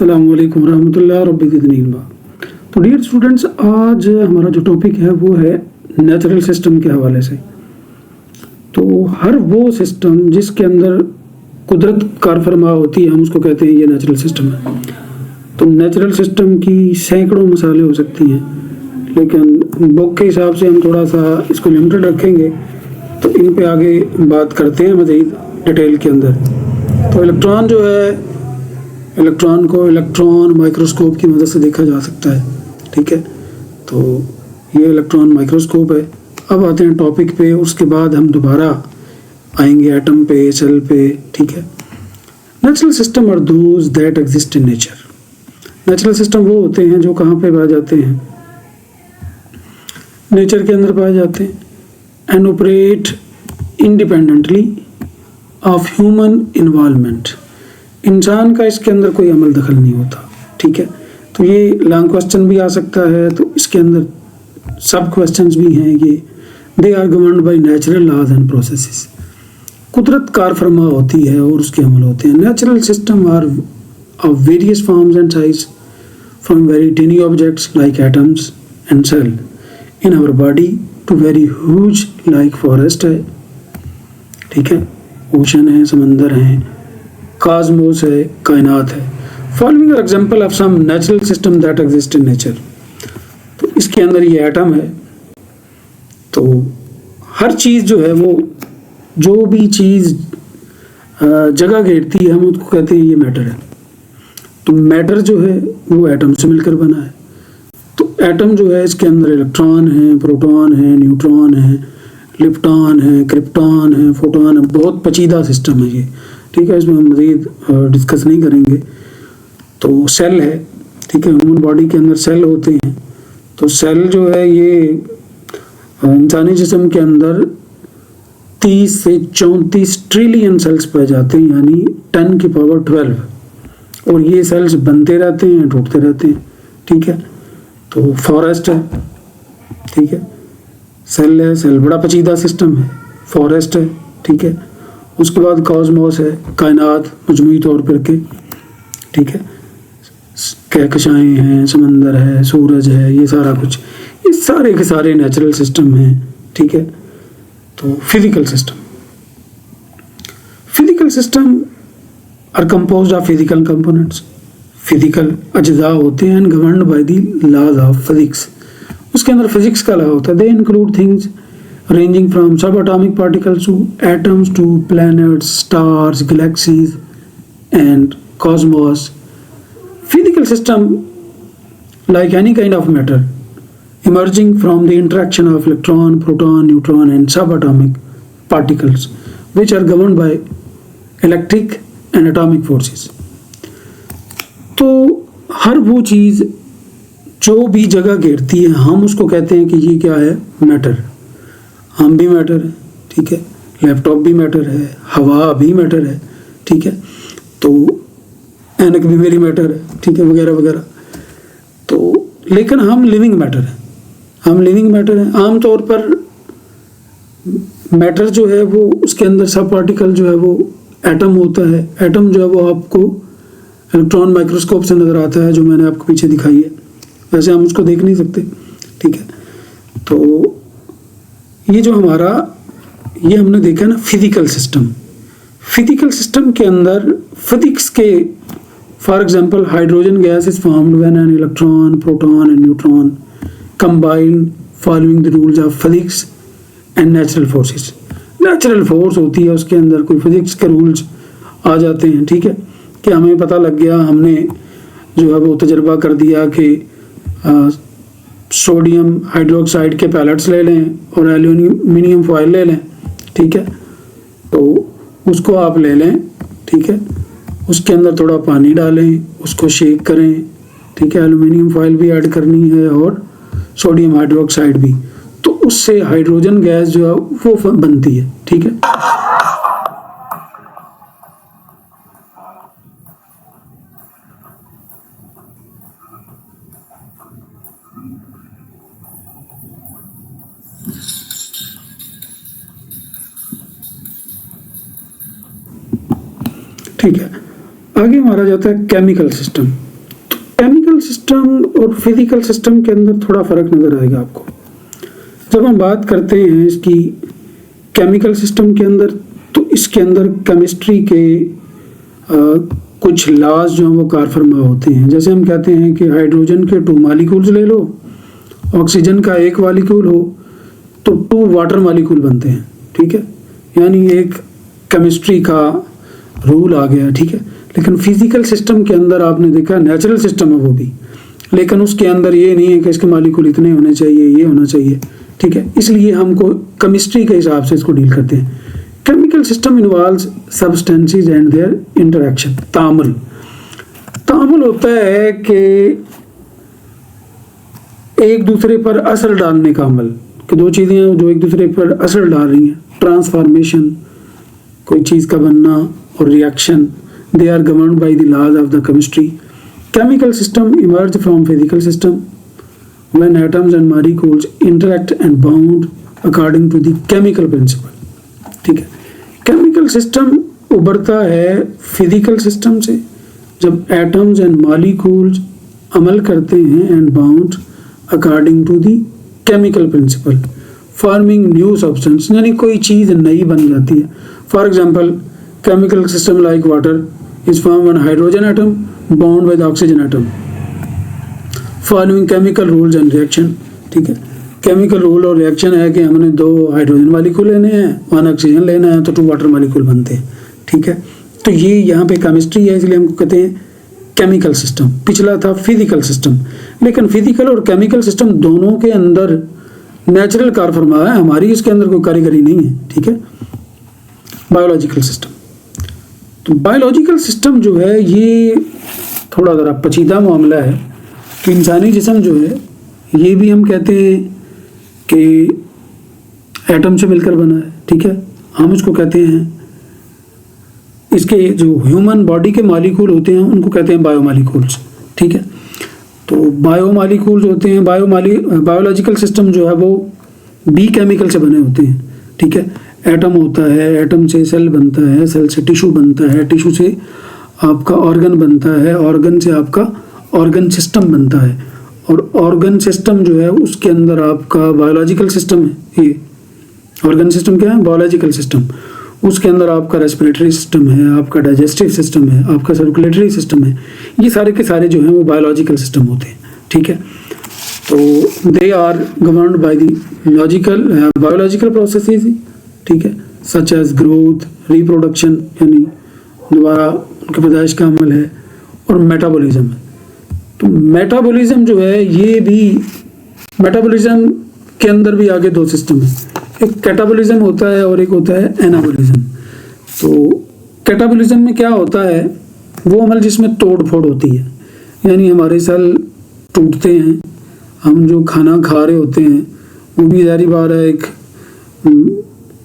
अस्सलामुअलैकुम रहमतुल्लाहि रब्बिल। तो डियर स्टूडेंट्स, आज हमारा जो टॉपिक है वो है नेचुरल सिस्टम के हवाले से। तो हर वो सिस्टम जिसके अंदर कुदरत कार फरमा होती है, हम उसको कहते हैं ये नेचुरल सिस्टम है। तो नेचुरल सिस्टम की सैकड़ों मिसालें हो सकती हैं, लेकिन बुक के हिसाब से हम थोड़ा सा इसको लिमिटेड रखेंगे। तो इन पे आगे बात करते हैं मज़ीद डिटेल के अंदर। तो इलेक्ट्रॉन जो है, इलेक्ट्रॉन को इलेक्ट्रॉन माइक्रोस्कोप की मदद से देखा जा सकता है। ठीक है, तो ये इलेक्ट्रॉन माइक्रोस्कोप है। अब आते हैं टॉपिक पे, उसके बाद हम दोबारा आएंगे एटम पे, सेल पे। ठीक है, natural system are those that exist in nature. Natural system वो होते हैं जो कहाँ पे पाए जाते हैं? नेचर के अंदर पाए जाते हैं। And operate independently of human involvement. इंसान का इसके अंदर कोई अमल दखल नहीं होता। ठीक है, तो ये लॉन्ग क्वेश्चन भी आ सकता है, तो इसके अंदर सब क्वेश्चंस भी हैं। ये they are governed by natural laws and processes. कुदरत कार फरमा होती है और उसके अमल होते हैं। Natural system are of various forms and size, from very tiny objects like atoms and cell in our body to very huge like forest है। ठीक है, ओशन है, समंदर है, कॉस्मोस है, कायनात है। Following are example of some natural system that exist in nature. तो इसके अंदर ये एटम है। तो हर चीज़ जो है वो, जो भी चीज़ जगह घेरती है, हम उसको कहते हैं ये मैटर है। तो मैटर जो है वो एटम से मिलकर बना है। तो एटम जो है, इसके अंदर इलेक्ट्रॉन है, प्रोटॉन है, न्यूट्रॉन है, लिप्टॉन है, क्रिप्टॉन है, फोटॉन है। बहुत पेचीदा सिस्टम है ये। ठीक है, इसमें हम मज़ीद डिस्कस नहीं करेंगे। तो सेल है। ठीक है, ह्यूमन बॉडी के अंदर सेल होते हैं। तो सेल जो है ये इंसानी जिस्म के अंदर 30 से 34 ट्रिलियन सेल्स पाए जाते हैं, यानी 10 की पावर 12। और ये सेल्स बनते रहते हैं, टूटते रहते हैं। ठीक है, तो फॉरेस्ट है। ठीक है, सेल है, सेल बड़ा पेचीदा सिस्टम है। फॉरेस्ट है। ठीक है, उसके बाद कॉस्मोस है, कायनात मजमूई तौर पर के। ठीक है, कहकशाएँ हैं, समंदर है, सूरज है, ये सारा कुछ, ये सारे के सारे नेचुरल सिस्टम हैं। ठीक है, तो physical system, physical system are composed of physical components. Physical अज्जा होते हैं, governed by the laws of physics. उसके अंदर फिजिक्स का लॉ होता है। They include things ranging from subatomic particles to atoms to planets, stars, galaxies and cosmos. Physical system, like any kind of matter, emerging from the interaction of electron, proton, neutron and subatomic particles, which are governed by electric and atomic forces. तो हर वो चीज़ जो भी जगह घेरती है, हम उसको कहते हैं कि ये क्या है? मैटर। हम भी मैटर है। ठीक है, लैपटॉप भी मैटर है, हवा भी मैटर है। ठीक है, तो ऐनक भी मेरी मैटर है। ठीक है, वगैरह वगैरह। तो लेकिन हम लिविंग मैटर है। हम लिविंग मैटर है। आमतौर पर मैटर जो है वो, उसके अंदर सब पार्टिकल जो है वो एटम होता है। एटम जो है वो आपको इलेक्ट्रॉन माइक्रोस्कोप से नज़र आता है, जो मैंने आपको पीछे दिखाई है। वैसे हम उसको देख नहीं सकते। ठीक है, तो ये जो हमारा, ये हमने देखा ना फिजिकल सिस्टम। फिजिकल सिस्टम के अंदर फिजिक्स के, for example hydrogen gas is formed when an electron, proton and neutron combine following the rules of physics and natural forces. Natural force होती है, उसके अंदर कोई फिजिक्स के रूल्स आ जाते हैं। ठीक है, कि हमें पता लग गया, हमने जो है वो तजर्बा कर दिया कि सोडियम हाइड्रोक्साइड के पैलेट्स ले लें और एल्यूमिनियम फॉयल ले लें। ठीक है, तो उसको आप ले लें। ठीक है, उसके अंदर थोड़ा पानी डालें, उसको शेक करें। ठीक है, एल्यूमिनियम फॉयल भी ऐड करनी है और सोडियम हाइड्रोक्साइड भी। तो उससे हाइड्रोजन गैस जो है वो बनती है। ठीक है, ठीक है। आगे हमारा जाता है केमिकल सिस्टम। सिस्टम और फिजिकल सिस्टम के अंदर थोड़ा फर्क नज़र आएगा आपको। जब हम बात करते हैं इसकी केमिकल सिस्टम के अंदर, तो इसके अंदर केमिस्ट्री के कुछ लॉज जो हैं वो कारफरमा होते हैं। जैसे हम कहते हैं कि हाइड्रोजन के 2 मॉलिक्यूल्स ले लो, ऑक्सीजन का 1 मॉलिक्यूल हो तो 2 वाटर मॉलिक्यूल बनते हैं, ठीक है। यानी एक केमिस्ट्री का रूल आ गया, ठीक है। लेकिन फिजिकल सिस्टम के अंदर आपने देखा, नेचुरल सिस्टम है वो भी, लेकिन उसके अंदर ये नहीं है कि इसके मॉलिक्यूल इतने होने चाहिए, ये होना चाहिए, ठीक है। इसलिए हमको केमिस्ट्री के हिसाब से इसको डील करते हैं। Chemical system involves substances and their interaction. तामुल होता है कि एक दूसरे पर असर डालने का अमल, कि 2 चीज़ें हैं जो एक दूसरे पर असर डाल रही हैं। ट्रांसफॉर्मेशन, कोई चीज़ का बनना, और reaction, they are governed by the laws of the chemistry. Chemical system emerge from physical system when atoms and molecules interact and bound according to the chemical principle, ठीक है। केमिकल सिस्टम उभरता है physical system से जब atoms and molecules अमल करते हैं and bound according to the chemical principle, forming new substance, यानी कोई चीज़ नई बन जाती है। For example, chemical system like water is form one hydrogen atom bound with oxygen atom following chemical rules and reaction, ठीक है। केमिकल रूल और रिएक्शन है कि हमने 2 हाइड्रोजन मॉलिक्यूल लेने हैं, 1 ऑक्सीजन लेना है, तो 2 वाटर मॉलिक्यूल बनते हैं, ठीक है। तो ये यहाँ पे केमिस्ट्री है, इसलिए हमको कहते हैं केमिकल सिस्टम। पिछला था फिजिकल सिस्टम, लेकिन फिजिकल और केमिकल सिस्टम दोनों के अंदर नेचुरल कारफरमा है, हमारी इसके अंदर कोई कारीगरी नहीं है, ठीक है। बायोलॉजिकल सिस्टम, तो बायोलॉजिकल सिस्टम जो है ये थोड़ा ज़रा पेचीदा मामला है कि इंसानी जिस्म जो है ये भी हम कहते हैं कि एटम से मिलकर बना है, ठीक है। हम इसको कहते हैं, इसके जो ह्यूमन बॉडी के मॉलिक्यूल होते हैं उनको कहते हैं बायोमॉलिक्यूल्स, ठीक है। तो बायोमॉलिक्यूल्स होते हैं, बायोलॉजिकल सिस्टम जो है वो बी केमिकल से बने होते हैं, ठीक है। एटम होता है, एटम से सेल बनता है, सेल से टिश्यू बनता है, टिश्यू से आपका ऑर्गन बनता है, ऑर्गन से आपका ऑर्गन सिस्टम बनता है, और ऑर्गन सिस्टम जो है उसके अंदर आपका बायोलॉजिकल सिस्टम है। ये ऑर्गन सिस्टम क्या है? Biological system. उसके अंदर आपका रेस्पिरेटरी सिस्टम है, आपका डाइजेस्टिव सिस्टम है, आपका सर्कुलेटरी सिस्टम है। ये सारे के सारे जो हैं वो बायोलॉजिकल सिस्टम होते हैं, ठीक है। तो they are governed by the biological processes, ठीक है, सच एज ग्रोथ, रिप्रोडक्शन यानी दोबारा उनके पैदाइश का अमल है, और मेटाबॉलिज्म है। तो मेटाबॉलिज्म जो है ये भी, मेटाबॉलिज्म के अंदर भी आगे 2 सिस्टम है, एक कैटाबॉलिज्म होता है और एक होता है एनाबॉलिज्म। तो कैटाबॉलिज्म में क्या होता है, वो अमल जिसमें तोड़ फोड़ होती है, यानी हमारे सेल टूटते हैं, हम जो खाना खा रहे होते हैं वो भी जारी बार है, एक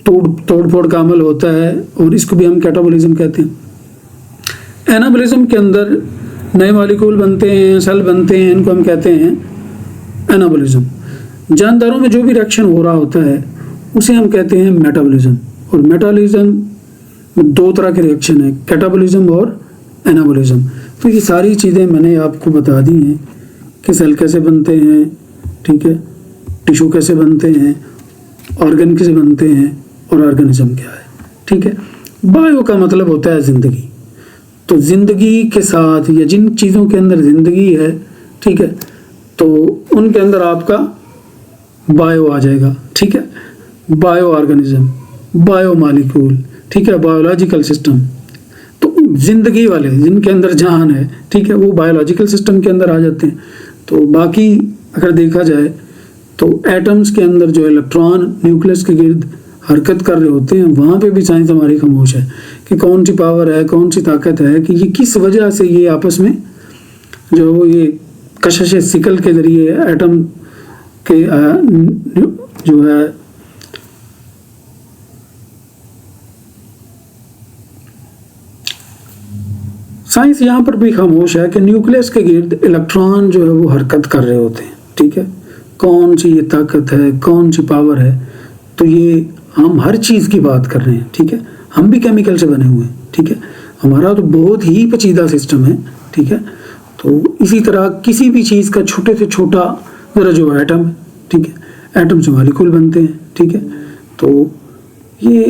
तोड़ फोड़ का अमल होता है, और इसको भी हम कैटाबॉलिज्म कहते हैं। एनाबॉलिज्म के अंदर नए मॉलिक्यूल बनते हैं, सेल बनते हैं, इनको हम कहते हैं एनाबॉलिज्म। जानदारों में जो भी रिएक्शन हो रहा होता है उसे हम कहते हैं मेटाबॉलिज्म। और मेटाबॉलिज्म में 2 तरह के रिएक्शन है, कैटाबॉलिज्म और एनाबॉलिज्म। तो ये सारी चीज़ें मैंने आपको बता दी हैं कि सेल कैसे बनते हैं, ठीक है, टिश्यू कैसे बनते हैं, ऑर्गन कैसे बनते हैं, और ऑर्गेनिज्म क्या है, ठीक है। बायो का मतलब होता है ज़िंदगी। तो ज़िंदगी के साथ या जिन चीज़ों के अंदर ज़िंदगी है, ठीक है, तो उनके अंदर आपका बायो आ जाएगा, ठीक है। बायो ऑर्गेनिज्म, बायो मॉलिक्यूल, ठीक है, बायोलॉजिकल सिस्टम। तो ज़िंदगी वाले जिनके अंदर जान है, ठीक है, वो बायोलॉजिकल सिस्टम के अंदर आ जाते हैं। तो बाकी अगर देखा जाए तो एटम्स के अंदर जो इलेक्ट्रॉन न्यूक्लियस के गिर्द हरकत कर रहे होते हैं, वहाँ पे भी साइंस हमारी खामोश है कि कौन सी पावर है, कौन सी ताकत है, कि ये किस वजह से ये आपस में जो वो ये कशिश सिकल के ज़रिए एटम के जो है साइंस यहाँ पर भी खामोश है कि न्यूक्लियस के गिर्द इलेक्ट्रॉन जो है वो हरकत कर रहे होते हैं, ठीक है। कौन सी ये ताकत है, कौन सी पावर है, तो ये हम हर चीज़ की बात कर रहे हैं, ठीक है। हम भी केमिकल से बने हुए हैं, ठीक है। हमारा तो बहुत ही पेचीदा सिस्टम है, ठीक है। तो इसी तरह किसी भी चीज़ का छोटे से छोटा ज़रा जो एटम है, ठीक है, एटम से मॉलिक्यूल बनते हैं, ठीक है। तो ये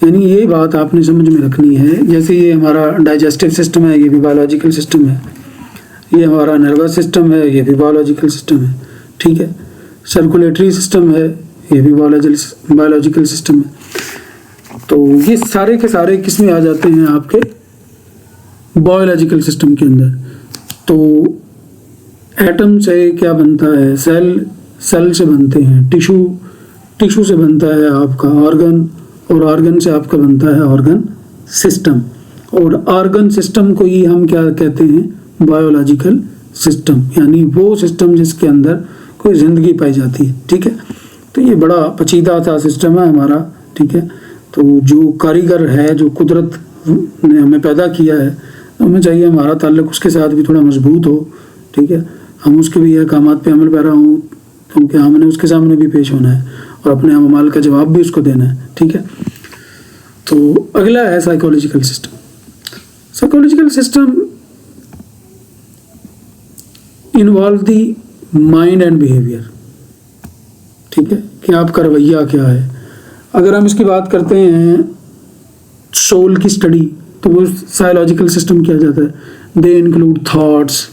यानी ये बात आपने समझ में रखनी है। जैसे ये हमारा डाइजेस्टिव सिस्टम है, ये भी बायोलॉजिकल सिस्टम है, ये हमारा नर्वस सिस्टम है, ये भी बायोलॉजिकल सिस्टम है, ठीक है। सर्कुलेटरी सिस्टम है, ये भी बायोलॉजिकल सिस्टम है। तो ये सारे के सारे किस में आ जाते हैं, आपके बायोलॉजिकल सिस्टम के अंदर। तो एटम से क्या बनता है, सेल से बनते हैं टिश्यू से बनता है आपका ऑर्गन, और ऑर्गन से आपका बनता है ऑर्गन सिस्टम, और ऑर्गन सिस्टम को ही हम क्या कहते हैं, बायोलॉजिकल सिस्टम, यानी वो सिस्टम जिसके अंदर कोई ज़िंदगी पाई जाती है, ठीक है। तो ये बड़ा पेचीदा सा सिस्टम है हमारा, ठीक है। तो जो कारीगर है, जो कुदरत ने हमें पैदा किया है, हमें चाहिए हमारा ताल्लुक उसके साथ भी थोड़ा मजबूत हो, ठीक है। हम उसके भी अहकामात पे अमल पैरा हों, क्योंकि हमने उसके सामने भी पेश होना है और अपने अमाल का जवाब भी उसको देना है, ठीक है। तो अगला है psychological system. Psychological system involve the mind and behaviour, ठीक है, कि आपका रवैया क्या है। अगर हम इसकी बात करते हैं सोल की स्टडी, तो वो साइकोलॉजिकल सिस्टम किया जाता है। दे इंक्लूड थॉट्स,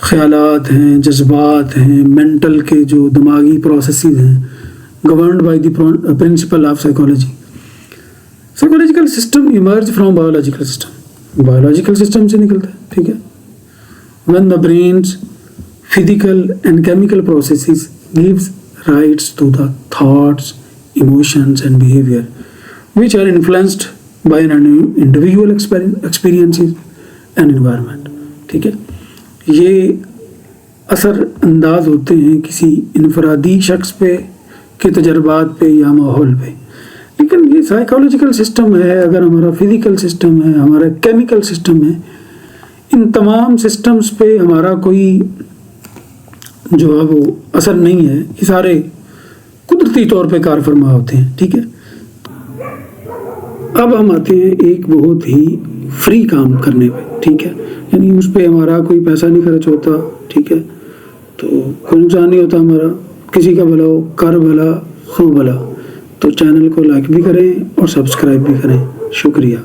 ख्यालात हैं, जज्बात हैं, मेंटल के जो दिमागी प्रोसेसेस हैं, governed by the principle of psychology. Psychological system emerge from biological system, biological system से निकलता है, ठीक है। When the brains physical and chemical processes gives rise to the thoughts, emotions and behavior which are influenced by an individual experiences and environment, ठीक है। ये असर अंदाज होते हैं किसी इनफरादी शख्स पे, के तजर्बात पे या माहौल पे। लेकिन ये साइकोलॉजिकल सिस्टम है, अगर हमारा फिजिकल सिस्टम है, हमारा केमिकल सिस्टम है, इन तमाम सिस्टम्स पे हमारा कोई जो है वो असर नहीं है। ये सारे कुदरती तौर पे कार फरमा होते हैं, ठीक है। अब हम आते हैं एक बहुत ही फ्री काम करने पे, ठीक है, यानी उस पर हमारा कोई पैसा नहीं खर्च होता, ठीक है। तो कोई नुकसान नहीं होता हमारा, किसी का भला हो, कर भला, खो भला। तो चैनल को लाइक भी करें और सब्सक्राइब भी करें। शुक्रिया।